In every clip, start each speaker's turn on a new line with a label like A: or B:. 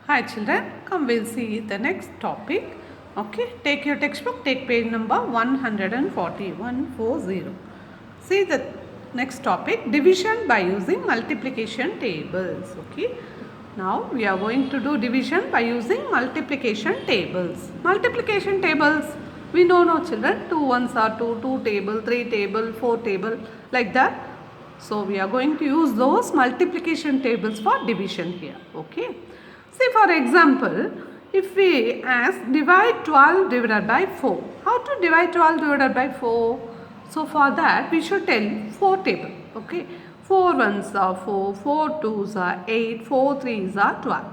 A: Hi children, come we'll see the next topic. Okay, take your textbook, take page number 140, 140. See the next topic, division by using multiplication tables. Okay, now we are going to do division by using multiplication tables. Multiplication tables, we know no children, 2 ones are 2, 2 table, 3 table, 4 table, like that. So we are going to use those multiplication tables for division here. Okay. See, for example, if we ask divide 12 divided by 4. How to divide 12 divided by 4? So for that we should tell 4 table. Okay. 4 ones are 4, 4 twos are 8, 4 threes are 12.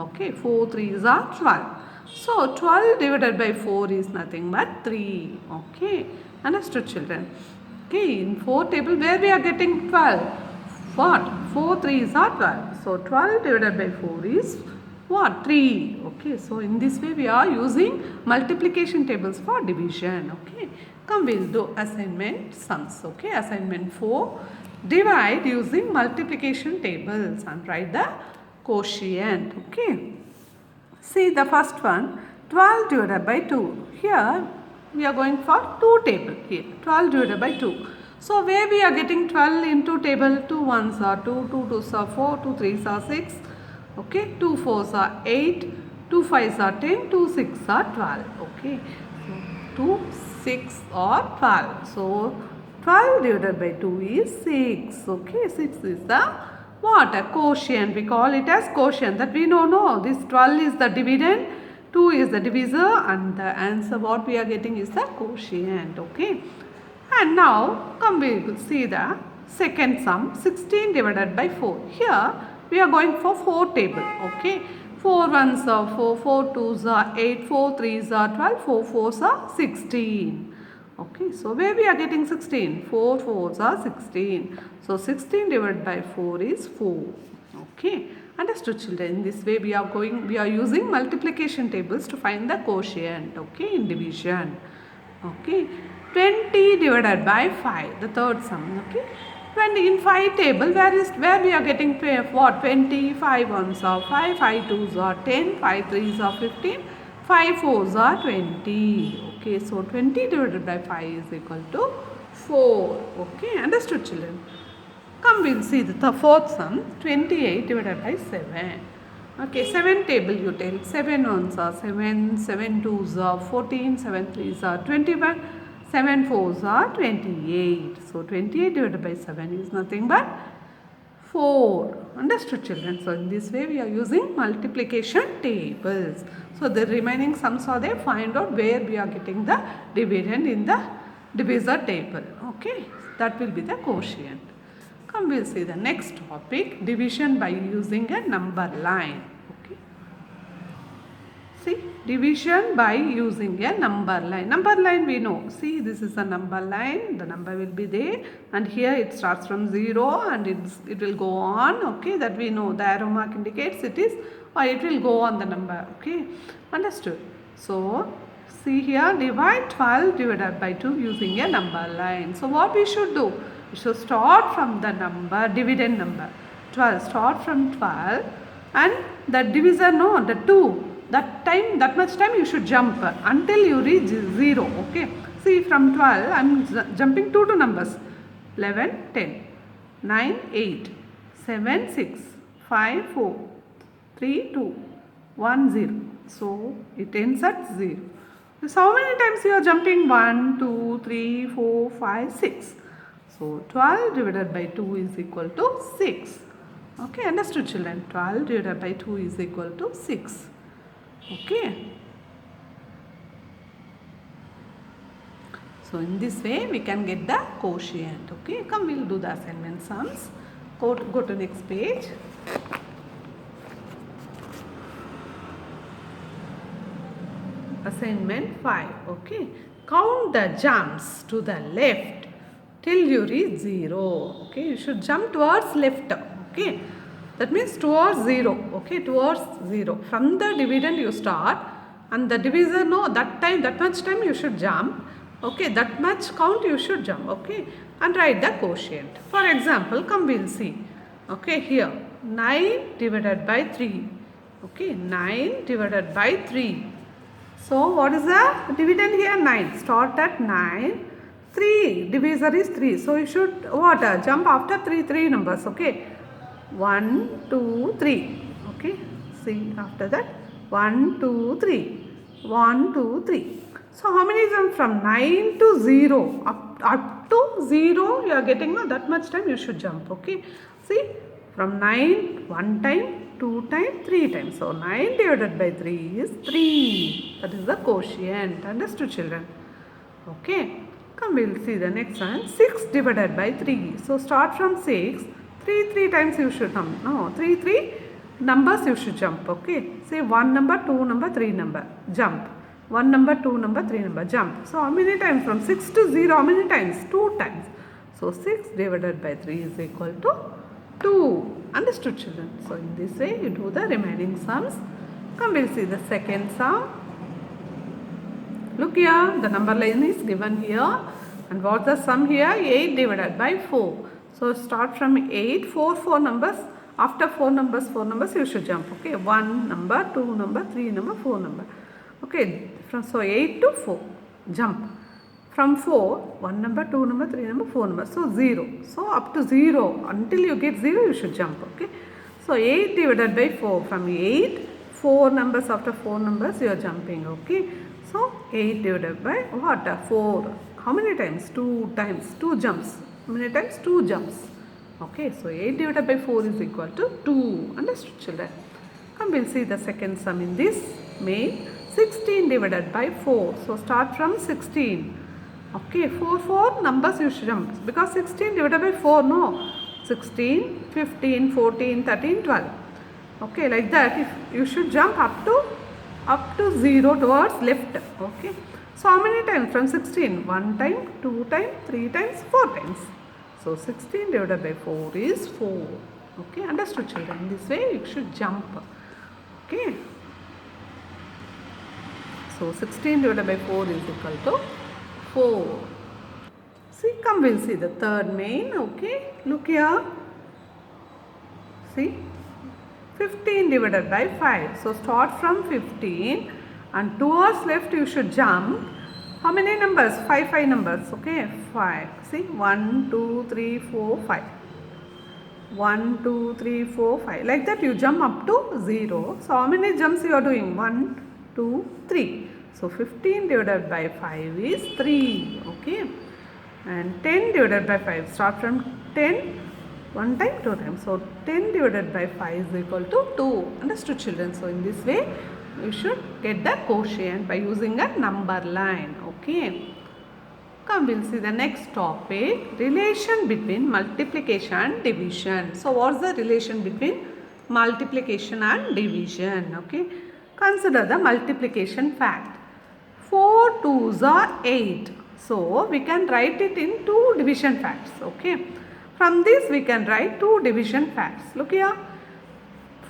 A: Okay. 4 threes are 12. So 12 divided by 4 is nothing but 3. Okay. Understood children? Okay. In 4 table where we are getting 12? What? 4 threes are 12. So 12 divided by 4 is what? 3. Okay, so in this way we are using multiplication tables for division. Okay, come we'll do assignment sums. Okay, assignment 4. Divide using multiplication tables and write the quotient. Okay, see the first one, 12 divided by 2. Here we are going for 2 table here, 12 divided by 2. So where we are getting 12 into table, 2 ones are 2, 2 twos are 4, 2 threes are 6. Okay, 2 fours are 8, 2 fives are 10, 2 six are 12. Okay, so 2 6 or 12. So 12 divided by 2 is 6. Okay, 6 is the what? A quotient. We call it as quotient. That we know. No, this 12 is the dividend, 2 is the divisor, and the answer what we are getting is the quotient. Okay, and now come we will see the second sum, 16 divided by 4. Here we are going for 4 table. Okay, 4 ones are 4, 4 twos are 8, 4 threes are 12, 4 fours are 16. Okay, so where we are getting 16? 4 fours are 16. So 16 divided by 4 is 4. Okay, understood children? In this way we are using multiplication tables to find the quotient. Okay, in division. Okay, 20 divided by 5, the third sum. Okay, 20 in 5 table, where we are getting what? 20, 5 ones are 5, 5 twos are 10, 5 threes are 15, 5 fours are 20. Okay, so 20 divided by 5 is equal to 4. Okay, understood children? Come we'll see the fourth sum, 28 divided by 7. Okay, 7 table you take, 7 ones are 7, 7 twos are 14, 7 threes are 21, 7 fours are 28. So 28 divided by 7 is nothing but 4. Understood children? So in this way we are using multiplication tables. So the remaining sums are there. Find out where we are getting the dividend in the divisor table. Okay, that will be the quotient. Come we'll see the next topic, division by using a number line. Okay, see, division by using a number line. Number line we know. See, this is a number line. The number will be there, and here it starts from 0 and it will go on. Okay, that we know. The arrow mark indicates it is, or it will go on the number. Okay, understood? So see here, divide 12 divided by 2 using a number line. So what we should do? We should start from the number, dividend number 12. Start from 12 and the divisor, no, the 2. That much time you should jump until you reach 0. Okay. See, from 12 I am jumping 2 numbers. 11, 10, 9, 8, 7, 6, 5, 4, 3, 2, 1, 0. So it ends at 0. So how many times you are jumping? 1, 2, 3, 4, 5, 6. So 12 divided by 2 is equal to 6. Okay, understood children? 12 divided by 2 is equal to 6. Okay. So in this way we can get the quotient. Okay, come we'll do the assignment sums. Go to next page. Assignment 5. Okay, count the jumps to the left till you reach 0. Okay, you should jump towards left. Okay, that means towards 0. Okay, towards 0. From the dividend you start, and the divisor, no, that much time you should jump. Okay, that much count you should jump. Okay, and write the quotient. For example, come we'll see. Okay, here 9 divided by 3 Okay, 9 divided by 3. So what is the dividend here? 9. Start at 9. 3. Divisor is 3. So you should what? Jump after 3 numbers. Okay. 1, 2, 3. Okay. See after that. 1, 2, 3. 1, 2, 3. So how many jump from 9 to 0? Up to 0 you are getting that much time you should jump. Okay. See from 9 1 time, 2 times, 3 times. So 9 divided by 3 is 3. That is the quotient. Understood children? Okay. Come we'll see the next one. 6 divided by 3. So start from 6. 3 times you should come. No, 3 numbers you should jump. Okay. Say 1 number, 2 number, 3 number. Jump. 1 number, 2 number, 3 number. Jump. So how many times? From 6 to 0 how many times? 2 times. So 6 divided by 3 is equal to 2. Understood children? So in this way you do the remaining sums. Come we'll see the second sum. Look here, the number line is given here. And what's the sum here? 8 divided by 4. So start from 8, 4 numbers. After 4 numbers you should jump. Okay, 1 number, 2 number, 3 number, 4 number. Okay, so 8 to 4, jump. From 4, 1 number, 2 number, 3 number, 4 number. So 0. So up to 0. Until you get 0, you should jump. Okay. So 8 divided by 4. From 8, 4 numbers after 4 numbers, you are jumping. Okay. So 8 divided by what? 4. How many times? 2 times. 2 jumps. How many times? 2 jumps. Okay. So 8 divided by 4 is equal to 2. Understood children? Come we'll see the second sum in this main. 16 divided by 4. So start from 16. Okay, 4 numbers you should jump because 16 divided by 4, no. 16, 15, 14, 13, 12. Okay, like that if you should jump up to 0 towards left. Okay. So how many times from 16? 1 time, 2 times, 3 times, 4 times. So 16 divided by 4 is 4. Okay, understood children? This way you should jump. Okay. So 16 divided by 4 is equal to 4. See, come we'll see the third main. Okay, look here. See, 15 divided by 5. So start from 15 and towards left you should jump. How many numbers? 5 numbers. Okay, 5. See, 1, 2, 3, 4, 5. 1, 2, 3, 4, 5. Like that you jump up to 0. So how many jumps you are doing? 1, 2, 3. So 15 divided by 5 is 3. Okay. And 10 divided by 5. Start from 10. 1 time, 2 times. So 10 divided by 5 is equal to 2. Understood children? So in this way you should get the quotient by using a number line. Okay. Come we'll see the next topic. Relation between multiplication and division. So what's the relation between multiplication and division? Okay. Consider the multiplication fact. 4 2s are 8. So we can write it in 2 division facts. Okay. From this we can write 2 division facts. Look here.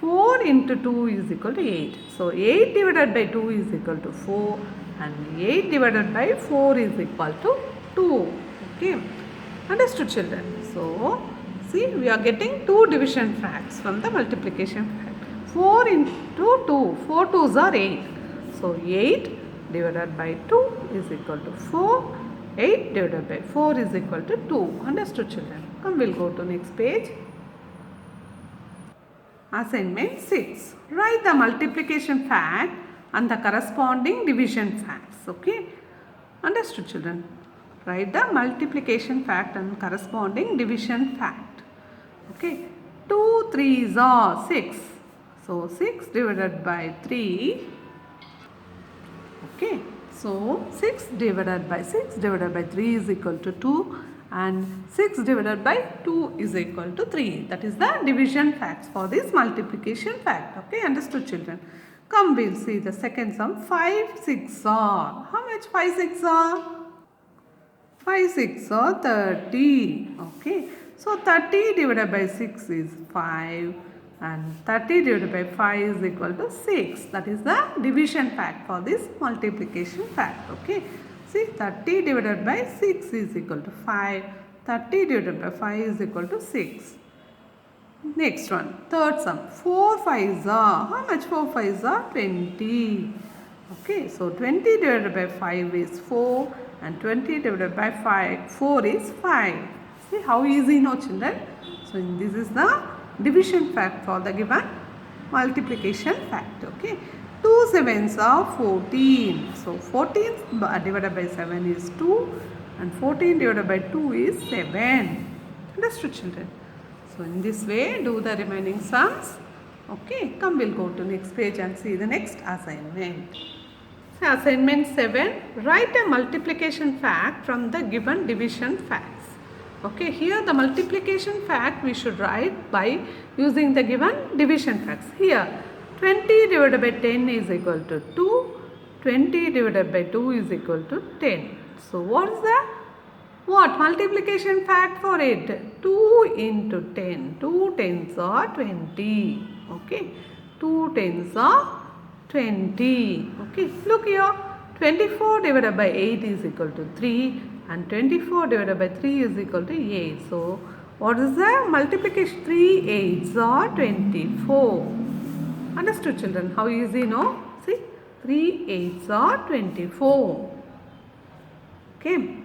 A: 4 into 2 is equal to 8. So 8 divided by 2 is equal to 4 and 8 divided by 4 is equal to 2. Okay. Understood children? So see, we are getting 2 division facts from the multiplication fact. 4 into 2. 4 2s are 8. So 8 divided by 2 is equal to 4. 8 divided by 4 is equal to 2. Understood children? Come we'll go to next page. Assignment 6. Write the multiplication fact and the corresponding division facts. Okay. Understood children? Write the multiplication fact and corresponding division fact. Okay. 2 3s are 6. So 6 divided by 3. Okay. So 6 divided by 3 is equal to 2 and 6 divided by 2 is equal to 3. That is the division facts for this multiplication fact. Okay, understood children? Come we'll see the second sum. 5 6 are. How much 5 6 are? 5 6 are 30. Okay. So 30 divided by 6 is 5 and 30 divided by 5 is equal to 6. That is the division fact for this multiplication fact. Okay. See, 30 divided by 6 is equal to 5. 30 divided by 5 is equal to 6. Next one, third sum. 4 5s are, how much 4 5s are? 20. Okay, so 20 divided by 5 is 4 and 20 divided by 4 is 5. See how easy now children. So this is the division fact for the given multiplication fact. Okay, 2 sevens are 14. So 14 divided by 7 is 2 and 14 divided by 2 is 7. Understood children? So in this way do the remaining sums. Okay, come we'll go to next page and see the next assignment. So assignment 7, write a multiplication fact from the given division facts. Okay, here the multiplication fact we should write by using the given division facts. Here 20 divided by 10 is equal to 2, 20 divided by 2 is equal to 10. So what is the multiplication fact for it? 2 into 10. 2 tens are 20. Okay. 2 tens are 20. Okay. Look here. 24 divided by 8 is equal to 3 and 24 divided by 3 is equal to 8. So, what is the multiplication? 3 8s are 24. Understood children? How easy, no? See? 3 8s are 24. Okay.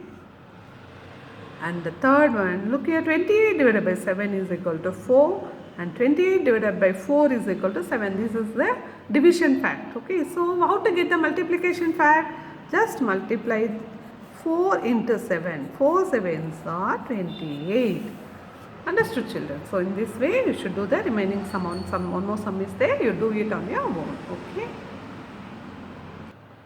A: And the third one, look here, 28 divided by 7 is equal to 4 and 28 divided by 4 is equal to 7. This is the division fact. Okay, so how to get the multiplication fact? Just multiply 4 into 7. 4 sevens are 28. Understood children? So in this way you should do the remaining sum. One more sum is there, you do it on your own. Okay.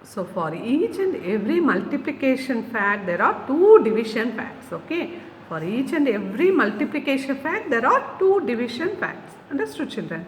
A: So for each and every multiplication fact there are 2 division facts. Okay. For each and every multiplication fact there are 2 division facts. Understood children?